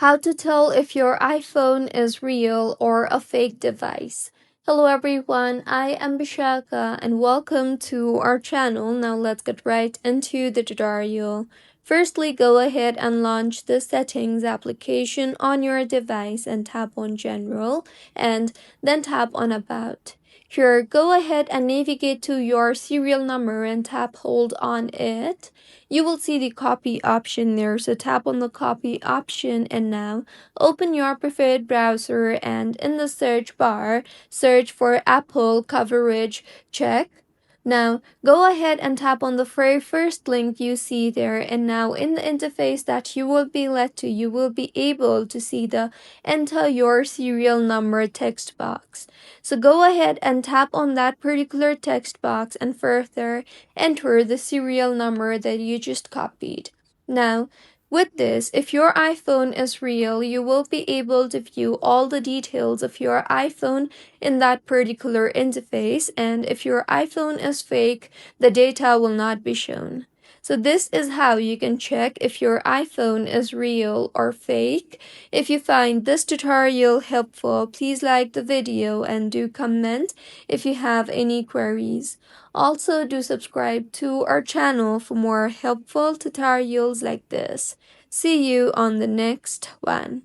How to tell if your iPhone is real or a fake device. Hello everyone, I am Bishaka and welcome to our channel. Now let's get right into the tutorial. Firstly, go ahead and launch the settings application on your device and tap on general and then tap on about. Here, go ahead and navigate to your serial number and tap hold on it. You will see the copy option there, so tap on the copy option and now open your preferred browser and in the search bar, search for Apple coverage check. Now, go ahead and tap on the very first link you see there, and now in the interface that you will be led to, you will be able to see the enter your serial number text box. So go ahead and tap on that particular text box and further enter the serial number that you just copied. Now, with this, if your iPhone is real, you will be able to view all the details of your iPhone in that particular interface, and if your iPhone is fake, the data will not be shown. So this is how you can check if your iPhone is real or fake. If you find this tutorial helpful, please like the video and do comment if you have any queries. Also, do subscribe to our channel for more helpful tutorials like this. See you on the next one.